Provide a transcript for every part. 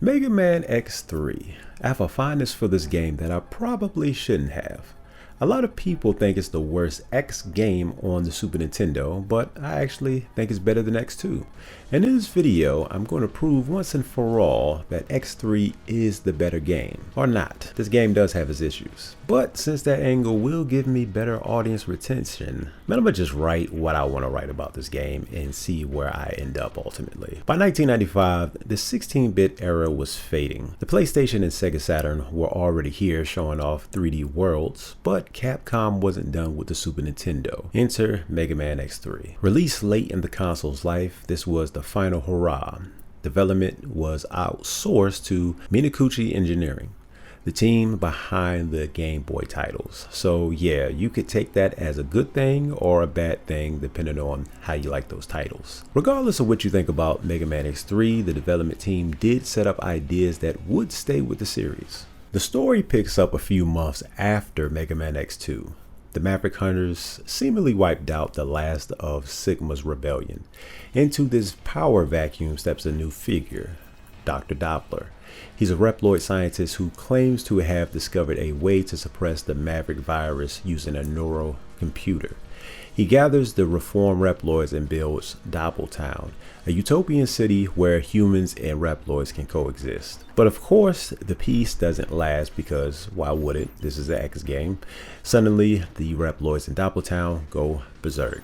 Mega Man X3. I have a fondness for this game that I probably shouldn't have. A lot of people think it's the worst X game on the Super Nintendo, but I actually think it's better than X2. And in this video, I'm going to prove once and for all that X3 is the better game. Or not. This game does have its issues. But since that angle will give me better audience retention, I'm going to just write what I want to write about this game and see where I end up ultimately. By 1995, the 16-bit era was fading. The PlayStation and Sega Saturn were already here showing off 3D worlds, but Capcom wasn't done with the Super Nintendo. Enter Mega Man X3. Released late in the console's life, this was the final hurrah. Development was outsourced to Minakuchi Engineering, the team behind the Game Boy titles. So yeah, you could take that as a good thing or a bad thing depending on how you like those titles. Regardless of what you think about Mega Man X3, the development team did set up ideas that would stay with the series. The story picks up a few months after Mega Man X2. The Maverick hunters seemingly wiped out the last of Sigma's rebellion. Into this power vacuum steps a new figure, Dr. Doppler. He's a Reploid scientist who claims to have discovered a way to suppress the Maverick virus using a neural computer. He gathers the reformed Reploids and builds Doppeltown, a utopian city where humans and Reploids can coexist. But of course, the peace doesn't last because why would it? This is an X game. Suddenly, the Reploids in Doppeltown go berserk.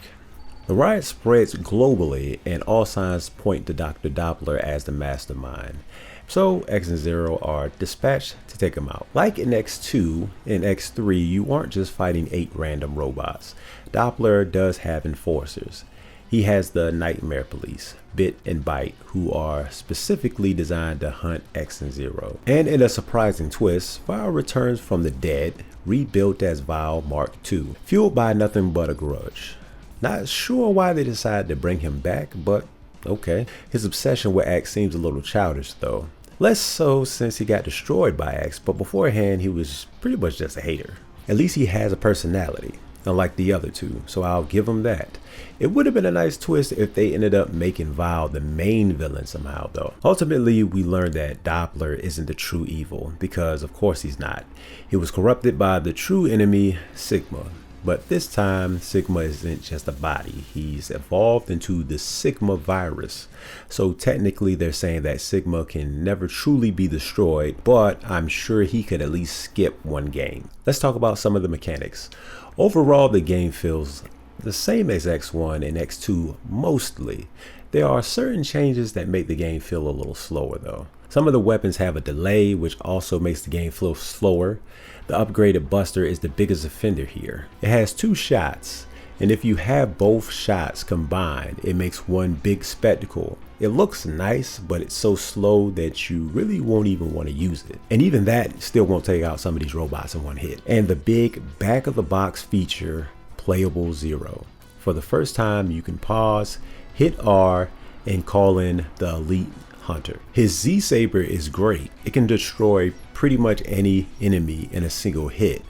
The riot spreads globally and all signs point to Dr. Doppler as the mastermind. So X and Zero are dispatched to take him out. Like in X2, in X3 you aren't just fighting 8 random robots. Doppler does have enforcers. He has the Nightmare Police, Bit and Byte, who are specifically designed to hunt X and Zero. And in a surprising twist, Vile returns from the dead, rebuilt as Vile Mark II, fueled by nothing but a grudge. Not sure why they decided to bring him back, but okay. His obsession with X seems a little childish though. Less so since he got destroyed by X, but beforehand he was pretty much just a hater. At least he has a personality, unlike the other two, so I'll give him that. It would have been a nice twist if they ended up making Vile the main villain somehow though. Ultimately, we learned that Doppler isn't the true evil, because of course he's not. He was corrupted by the true enemy, Sigma. But this time, Sigma isn't just a body. He's evolved into the Sigma virus. So technically they're saying that Sigma can never truly be destroyed, but I'm sure he could at least skip one game. Let's talk about some of the mechanics. Overall, the game feels the same as X1 and X2 mostly. There are certain changes that make the game feel a little slower though. Some of the weapons have a delay, which also makes the game feel slower. The upgraded Buster is the biggest offender here. It has 2 shots, and if you have both shots combined, it makes one big spectacle. It looks nice, but it's so slow that you really won't even want to use it. And even that still won't take out some of these robots in one hit. And the big back of the box feature, Playable Zero. For the first time, you can pause, hit R, and call in the Elite Hunter. His Z-Saber is great. It can destroy pretty much any enemy in a single hit,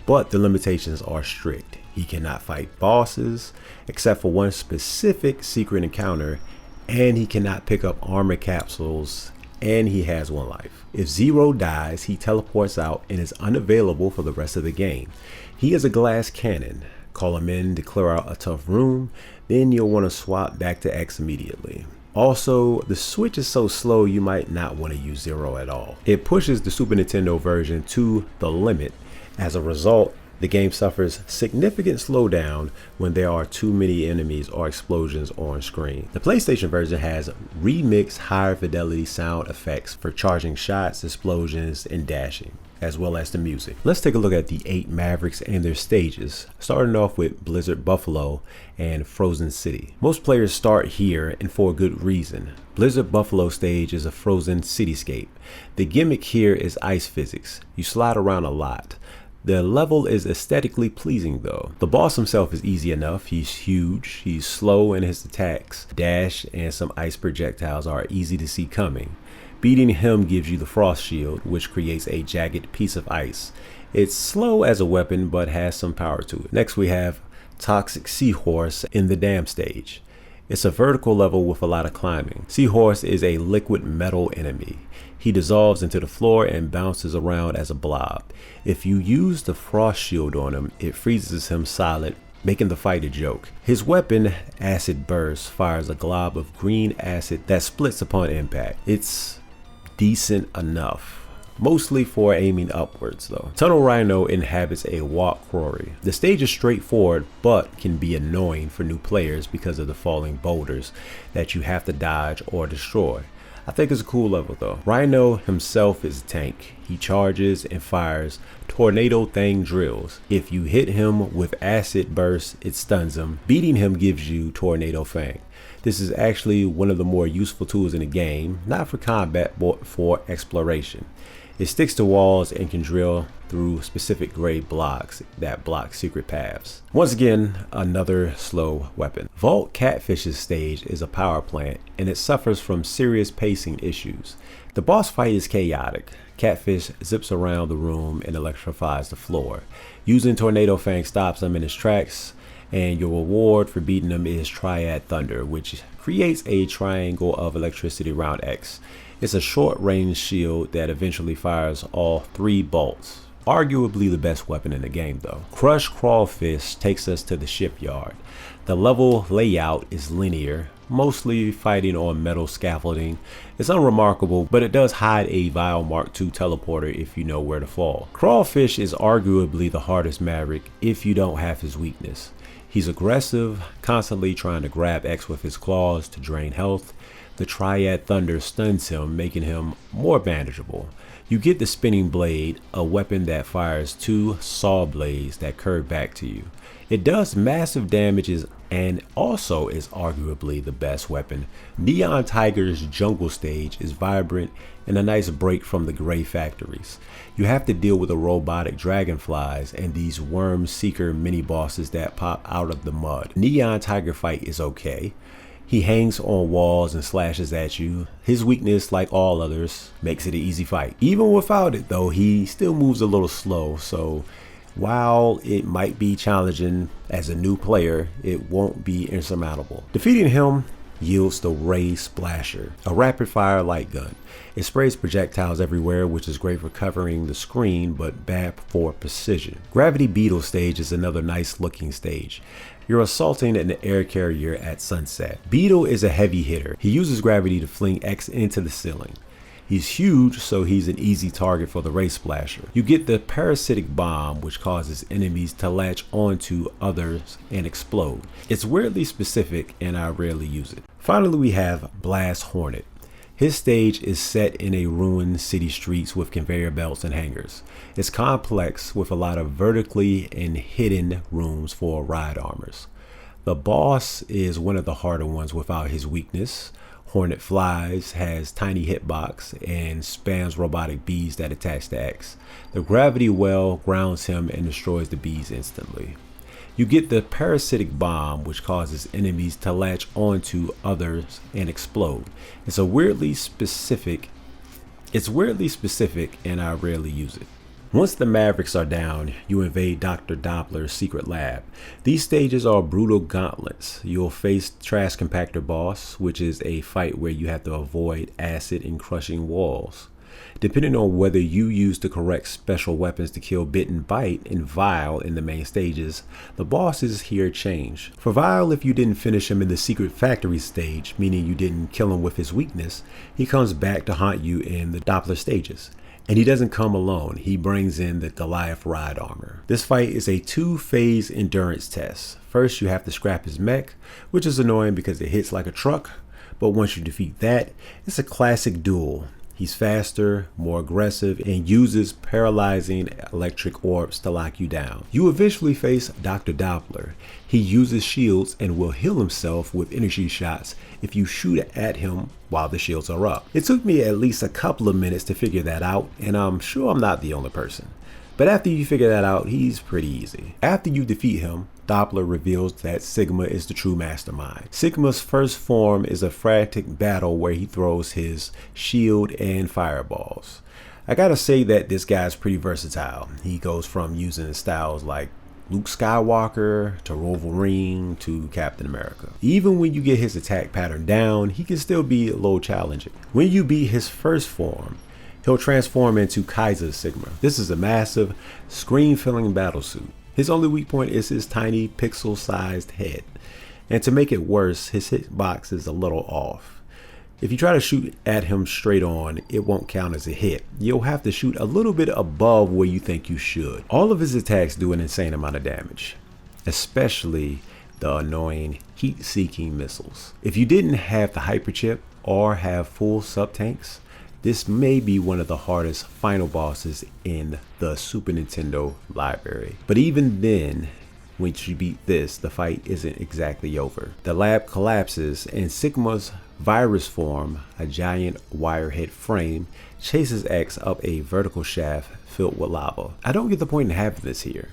but the limitations are strict. He cannot fight bosses except for one specific secret encounter, and he cannot pick up armor capsules, and he has 1 life. If Zero dies, he teleports out and is unavailable for the rest of the game. He is a glass cannon. Call him in to clear out a tough room, then you'll want to swap back to X immediately. Also, the switch is so slow you might not want to use Zero at all. It pushes the Super Nintendo version to the limit. As a result, the game suffers significant slowdown when there are too many enemies or explosions on screen. The PlayStation version has remixed higher fidelity sound effects for charging shots, explosions, and dashing, as well as the music. Let's take a look at the 8 Mavericks and their stages, starting off with Blizzard Buffalo and Frozen City. Most players start here, and for a good reason. Blizzard Buffalo stage is a frozen cityscape. The gimmick here is ice physics. You slide around a lot. The level is aesthetically pleasing though. The boss himself is easy enough. He's huge, he's slow in his attacks. Dash and some ice projectiles are easy to see coming. Beating him gives you the Frost Shield, which creates a jagged piece of ice. It's slow as a weapon, but has some power to it. Next we have Toxic Seahorse in the Dam stage. It's a vertical level with a lot of climbing. Seahorse is a liquid metal enemy. He dissolves into the floor and bounces around as a blob. If you use the frost shield on him, it freezes him solid, making the fight a joke. His weapon, Acid Burst, fires a glob of green acid that splits upon impact. It's decent enough. Mostly for aiming upwards though. Tunnel Rhino inhabits a walk quarry. The stage is straightforward but can be annoying for new players because of the falling boulders that you have to dodge or destroy. I think it's a cool level though. Rhino himself is a tank. He charges and fires tornado thing drills. If you hit him with acid burst, it stuns him. Beating him gives you tornado fang. This is actually one of the more useful tools in the game, not for combat but for exploration. It sticks to walls and can drill through specific gray blocks that block secret paths. Once again, another slow weapon. Vault Catfish's stage is a power plant and it suffers from serious pacing issues. The boss fight is chaotic. Catfish zips around the room and electrifies the floor. Using Tornado Fang stops him in his tracks, and your reward for beating him is Triad Thunder, which creates a triangle of electricity around X. It's a short-range shield that eventually fires all 3 bolts. Arguably the best weapon in the game though. Crush Crawfish takes us to the shipyard. The level layout is linear, mostly fighting on metal scaffolding. It's unremarkable, but it does hide a Ave-O Mark II teleporter if you know where to fall. Crawfish is arguably the hardest Maverick if you don't have his weakness. He's aggressive, constantly trying to grab X with his claws to drain health. The Triad Thunder stuns him, making him more manageable. You get the Spinning Blade, a weapon that fires 2 saw blades that curve back to you. It does massive damages and also is arguably the best weapon. Neon Tiger's jungle stage is vibrant and a nice break from the gray factories. You have to deal with the robotic dragonflies and these worm seeker mini bosses that pop out of the mud. Neon Tiger fight is okay. He hangs on walls and slashes at you. His weakness, like all others, makes it an easy fight. Even without it though, he still moves a little slow, so while it might be challenging as a new player, it won't be insurmountable. Defeating him yields the Ray Splasher, a rapid fire light gun. It sprays projectiles everywhere, which is great for covering the screen but bad for precision. Gravity Beetle stage is another nice looking stage. You're assaulting an air carrier at sunset. Beetle is a heavy hitter. He uses gravity to fling X into the ceiling. He's huge, so he's an easy target for the Ray Splasher. You get the Parasitic Bomb, which causes enemies to latch onto others and explode. It's weirdly specific and I rarely use it. Finally, we have Blast Hornet. His stage is set in a ruined city streets with conveyor belts and hangars. It's complex with a lot of vertically and hidden rooms for ride armors. The boss is one of the harder ones without his weakness. Hornet flies, has tiny hitbox, and spams robotic bees that attach to X. The gravity well grounds him and destroys the bees instantly. You get the Parasitic Bomb, which causes enemies to latch onto others and explode. It's weirdly specific and I rarely use it. Once the Mavericks are down, you invade Dr. Doppler's secret lab. These stages are brutal gauntlets. You'll face Trash Compactor Boss, which is a fight where you have to avoid acid and crushing walls. Depending on whether you use the correct special weapons to kill Bit and Bite and Vile in the main stages, the bosses here change. For Vile, if you didn't finish him in the secret factory stage, meaning you didn't kill him with his weakness, he comes back to haunt you in the Doppler stages. And he doesn't come alone, he brings in the Goliath ride armor. This fight is a 2-phase endurance test. First, you have to scrap his mech, which is annoying because it hits like a truck, but once you defeat that, it's a classic duel. He's faster, more aggressive, and uses paralyzing electric orbs to lock you down. You eventually face Dr. Doppler. He uses shields and will heal himself with energy shots if you shoot at him while the shields are up. It took me at least a couple of minutes to figure that out, and I'm sure I'm not the only person. But after you figure that out, he's pretty easy. After you defeat him, Doppler reveals that Sigma is the true mastermind. Sigma's first form is a frantic battle where he throws his shield and fireballs. I gotta say that this guy's pretty versatile. He goes from using styles like Luke Skywalker to Wolverine to Captain America. Even when you get his attack pattern down, he can still be a little challenging. When you beat his first form, he'll transform into Kaiser Sigma. This is a massive, screen-filling battlesuit. His only weak point is his tiny, pixel-sized head. And to make it worse, his hitbox is a little off. If you try to shoot at him straight on, it won't count as a hit. You'll have to shoot a little bit above where you think you should. All of his attacks do an insane amount of damage, especially the annoying heat-seeking missiles. If you didn't have the hyper chip or have full sub-tanks, this may be one of the hardest final bosses in the Super Nintendo library. But even then, once you beat this, the fight isn't exactly over. The lab collapses and Sigma's virus form, a giant wirehead frame, chases X up a vertical shaft filled with lava. I don't get the point in having this here.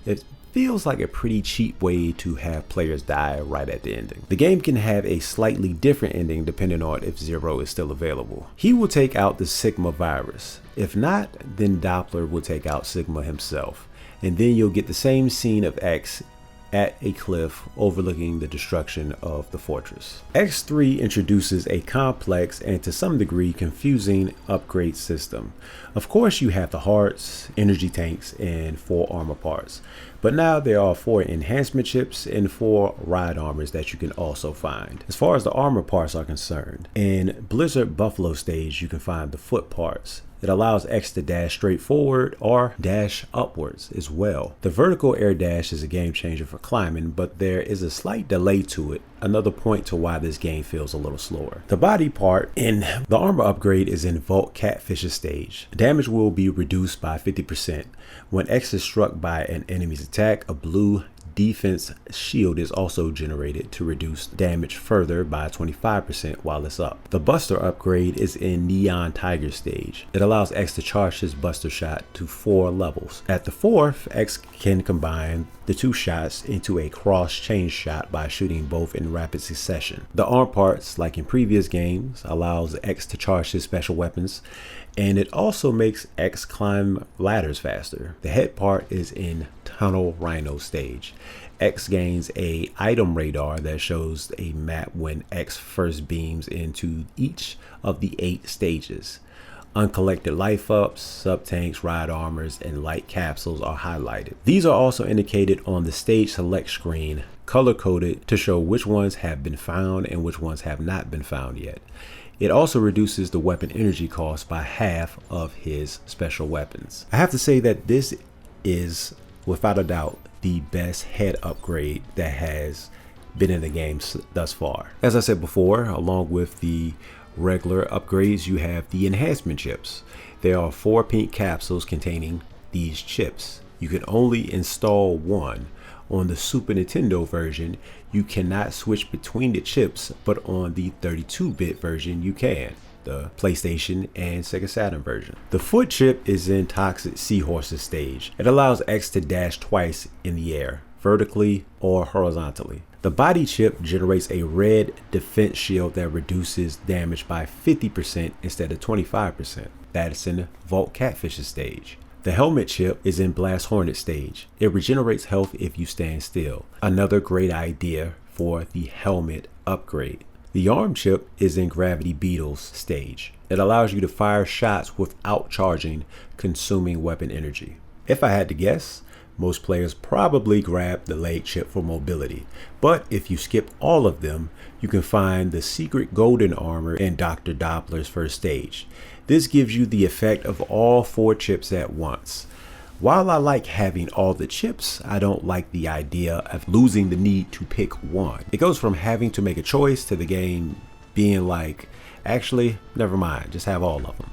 It feels like a pretty cheap way to have players die right at the ending. The game can have a slightly different ending depending on if Zero is still available. He will take out the Sigma virus. If not, then Doppler will take out Sigma himself. And then you'll get the same scene of X at a cliff overlooking the destruction of the fortress. X3 introduces a complex and to some degree confusing upgrade system. Of course you have the hearts, energy tanks, and 4 armor parts, but now there are 4 enhancement chips and 4 ride armors that you can also find. As far as the armor parts are concerned, in Blizzard Buffalo stage you can find the foot parts. It allows X to dash straight forward or dash upwards as well. The vertical air dash is a game changer for climbing, but there is a slight delay to it, another point to why this game feels a little slower. The body part in the armor upgrade is in Vault Catfish's stage. Damage will be reduced by 50%. When X is struck by an enemy's attack, a blue defense shield is also generated to reduce damage further by 25% while it's up. The Buster upgrade is in Neon Tiger stage. It allows X to charge his Buster shot to 4 levels. At the 4th, X can combine the 2 shots into a cross chain shot by shooting both in rapid succession. The arm parts, like in previous games, allows X to charge his special weapons, and it also makes X climb ladders faster. The head part is in Tunnel Rhino stage. X gains a item radar that shows a map when X first beams into each of the 8 stages. Uncollected life ups, sub-tanks, ride armors, and light capsules are highlighted. These are also indicated on the stage select screen, color-coded to show which ones have been found and which ones have not been found yet. It also reduces the weapon energy cost by half of his special weapons. I have to say that this is, without a doubt, the best head upgrade that has been in the game thus far. As I said before, along with the regular upgrades, you have the enhancement chips. There are 4 pink capsules containing these chips. You can only install 1. On the Super Nintendo version, you cannot switch between the chips, but on the 32-bit version you can, the PlayStation and Sega Saturn version. The foot chip is in Toxic Seahorse's stage. It allows X to dash twice in the air, vertically or horizontally. The body chip generates a red defense shield that reduces damage by 50% instead of 25%. That's in Vault Catfish's stage. The helmet chip is in Blast Hornet stage. It regenerates health if you stand still. Another great idea for the helmet upgrade. The arm chip is in Gravity Beetle's stage. It allows you to fire shots without charging, consuming weapon energy. If I had to guess, most players probably grab the leg chip for mobility, but if you skip all of them, you can find the secret golden armor in Dr. Doppler's first stage. This gives you the effect of all 4 chips at once. While I like having all the chips, I don't like the idea of losing the need to pick one. It goes from having to make a choice to the game being like, actually, never mind, just have all of them.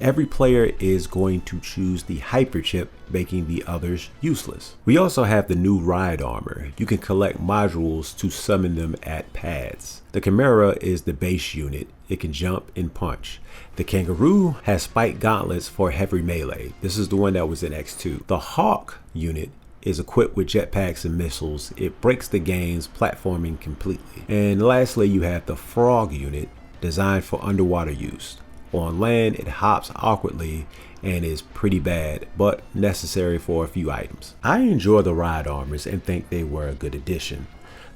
Every player is going to choose the hyper chip, making the others useless. We also have the new ride armor. You can collect modules to summon them at pads. The Chimera is the base unit. It can jump and punch. The Kangaroo has spiked gauntlets for heavy melee. This is the one that was in X2. The Hawk unit is equipped with jetpacks and missiles. It breaks the game's platforming completely. And lastly, you have the Frog unit, designed for underwater use. On land, it hops awkwardly and is pretty bad, but necessary for a few items. I enjoy the ride armors and think they were a good addition.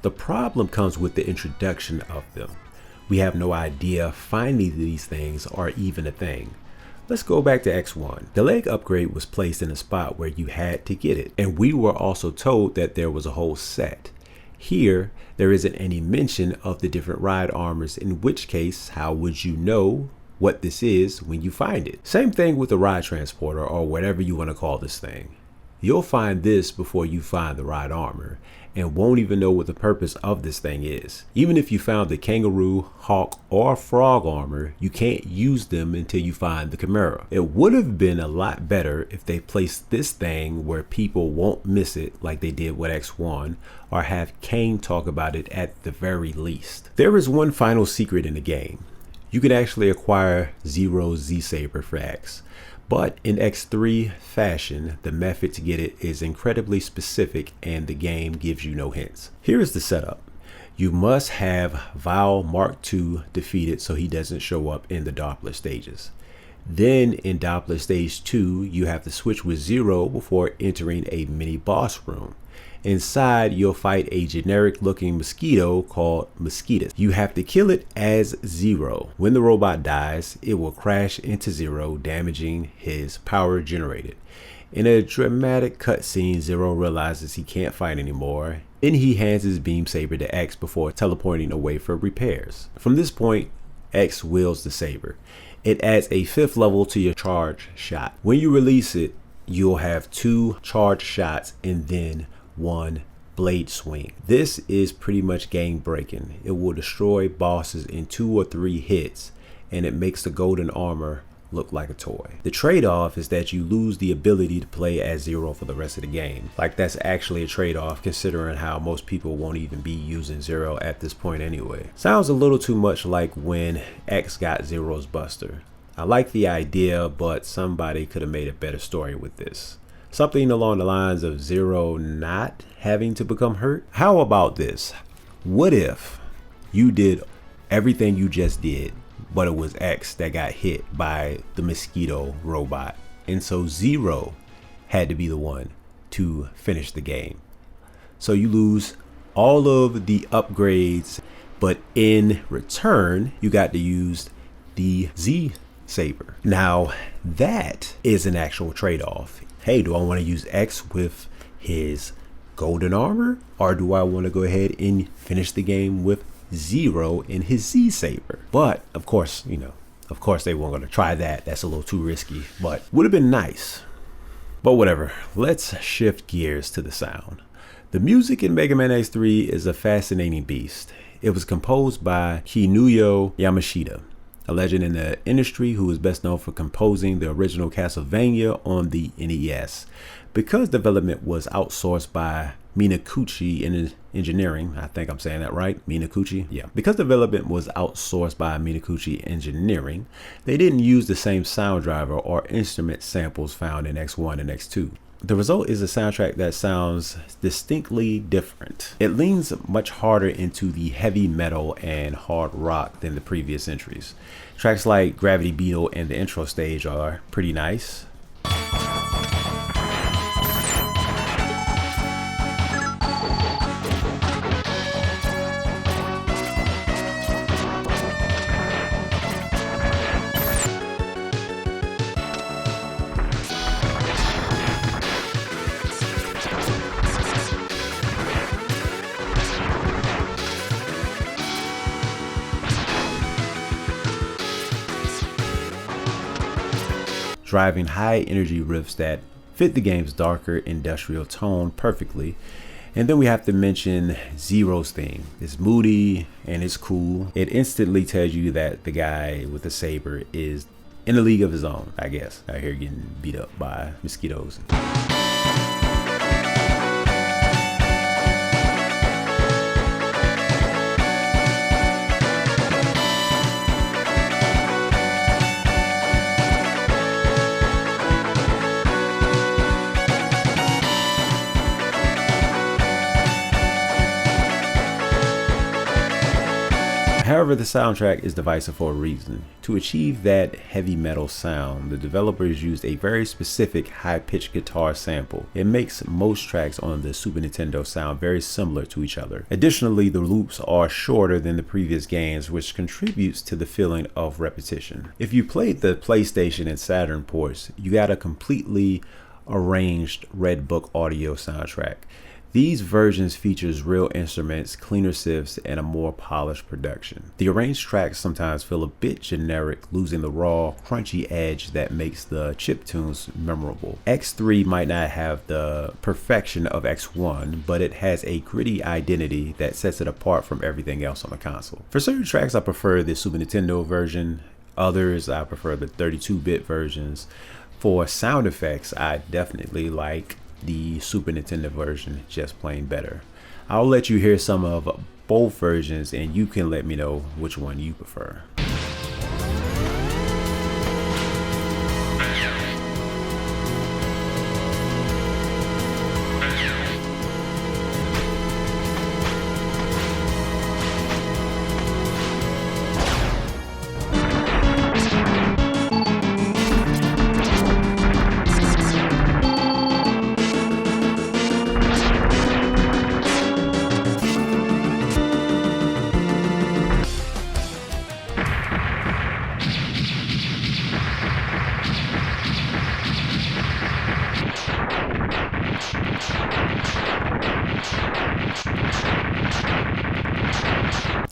The problem comes with the introduction of them. We have no idea finding these things are even a thing. Let's go back to X1. The leg upgrade was placed in a spot where you had to get it, and we were also told that there was a whole set. Here, there isn't any mention of the different ride armors, in which case, how would you know what this is when you find it? Same thing with the ride transporter, or whatever you want to call this thing. You'll find this before you find the ride armor, and won't even know what the purpose of this thing is. Even if you found the kangaroo, hawk, or frog armor, you can't use them until you find the Chimera. It would have been a lot better if they placed this thing where people won't miss it like they did with X1, or have Kane talk about it at the very least. There is one final secret in the game. You can actually acquire Zero's Z-Saber for X. But in X3 fashion, the method to get it is incredibly specific and the game gives you no hints. Here is the setup. You must have Val Mark II defeated so he doesn't show up in the Doppler stages. Then in Doppler stage 2, you have to switch with Zero before entering a mini boss room. Inside, you'll fight a generic looking mosquito called Mosquitus. You have to kill it as Zero. When the robot dies, it will crash into Zero, damaging his power generated. In a dramatic cutscene, Zero realizes he can't fight anymore. Then he hands his beam saber to X before teleporting away for repairs. From this point, X wields the saber. It adds a 5th level to your charge shot. When you release it, you'll have 2 charge shots and then 1 blade swing. This is pretty much game breaking. It will destroy bosses in 2 or 3 hits, and it makes the golden armor look like a toy. The trade-off is that you lose the ability to play as Zero for the rest of the game. Like, that's actually a trade-off considering how most people won't even be using Zero at this point anyway. Sounds a little too much like when X got Zero's Buster. I like the idea, but somebody could have made a better story with this. Something along the lines of Zero not having to become hurt. How about this? What if you did everything you just did, but it was X that got hit by the mosquito robot, and so Zero had to be the one to finish the game? So you lose all of the upgrades, but in return, you got to use the Z-Saber. Now, that is an actual trade-off. Hey, do I want to use X with his golden armor, or do I want to go ahead and finish the game with Zero in his Z-Saber? But of course, of course they weren't going to try that. That's a little too risky, but would have been nice. But whatever, let's shift gears to the sound. The music in Mega Man X3 is a fascinating beast. It was composed by Kinuyo Yamashita, a legend in the industry who is best known for composing the original Castlevania on the NES. Because development was outsourced by Minakuchi in engineering, I think I'm saying that right, Minakuchi? Yeah. Because development was outsourced by Minakuchi Engineering, they didn't use the same sound driver or instrument samples found in X1 and X2. The result is a soundtrack that sounds distinctly different. It leans much harder into the heavy metal and hard rock than the previous entries. Tracks like Gravity Beetle and the intro stage are pretty nice. Driving high energy riffs that fit the game's darker industrial tone perfectly. And then we have to mention Zero's theme. It's moody and it's cool. It instantly tells you that the guy with the saber is in a league of his own, I guess, out here getting beat up by mosquitoes. However, the soundtrack is divisive for a reason. To achieve that heavy metal sound, the developers used a very specific high-pitched guitar sample. It makes most tracks on the Super Nintendo sound very similar to each other. Additionally, the loops are shorter than the previous games, which contributes to the feeling of repetition. If you played the PlayStation and Saturn ports, you got a completely arranged Red Book audio soundtrack. These versions features real instruments, cleaner synths, and a more polished production. The arranged tracks sometimes feel a bit generic, losing the raw, crunchy edge that makes the chiptunes memorable. X3 might not have the perfection of X1, but it has a gritty identity that sets it apart from everything else on the console. For certain tracks, I prefer the Super Nintendo version. Others, I prefer the 32-bit versions. For sound effects, I definitely like the Super Nintendo version, just plain better. I'll let you hear some of both versions and you can let me know which one you prefer.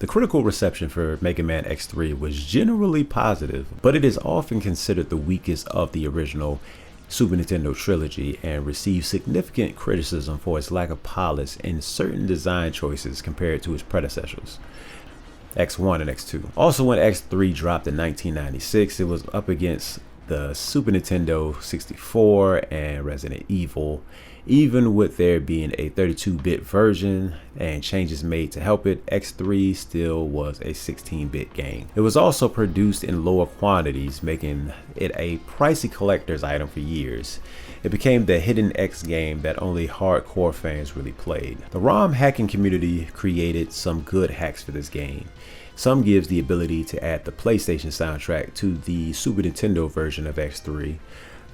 The critical reception for Mega Man X3 was generally positive, but it is often considered the weakest of the original Super Nintendo trilogy and received significant criticism for its lack of polish and certain design choices compared to its predecessors, X1 and X2. Also, when X3 dropped in 1996, it was up against the Super Nintendo 64 and Resident Evil. Even with there being a 32-bit version and changes made to help it, X3 still was a 16-bit game. It was also produced in lower quantities, making it a pricey collector's item for years. It became the hidden X game that only hardcore fans really played. The ROM hacking community created some good hacks for this game. Some gives the ability to add the PlayStation soundtrack to the Super Nintendo version of X3.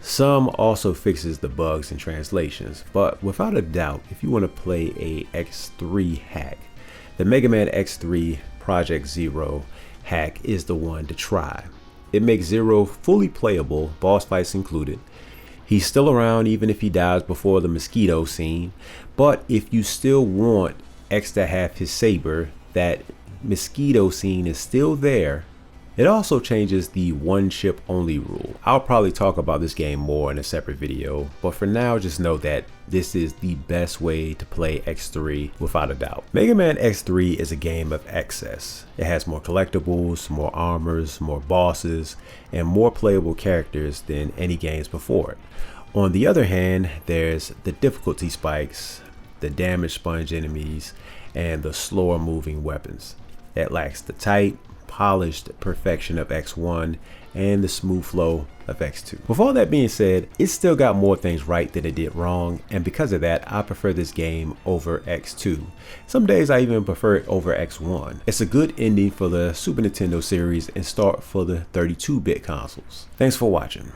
Some also fixes the bugs and translations, but without a doubt, if you want to play a X3 hack, the Mega Man X3 Project Zero hack is the one to try. It makes Zero fully playable, boss fights included. He's still around even if he dies before the mosquito scene, but if you still want X to have his saber, that mosquito scene is still there. It also changes the one chip only rule. I'll probably talk about this game more in a separate video, but for now just know that this is the best way to play X3 without a doubt. Mega Man X3 is a game of excess. It has more collectibles, more armors, more bosses, and more playable characters than any games before it. On the other hand, there's the difficulty spikes, the damage sponge enemies, and the slower moving weapons. It lacks the tight, polished perfection of X1 and the smooth flow of X2. With all that being said, it still got more things right than it did wrong, and because of that, I prefer this game over X2. Some days I even prefer it over X1. It's a good ending for the Super Nintendo series and start for the 32-bit consoles. Thanks for watching.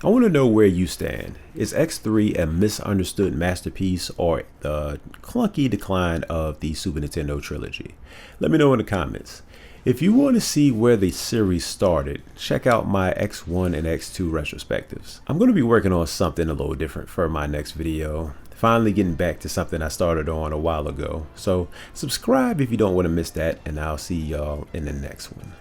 I want to know where you stand. Is X3 a misunderstood masterpiece or the clunky decline of the Super Nintendo trilogy? Let me know in the comments. If you want to see where the series started, check out my X1 and X2 retrospectives. I'm going to be working on something a little different for my next video. Finally getting back to something I started on a while ago. So subscribe if you don't want to miss that, and I'll see y'all in the next one.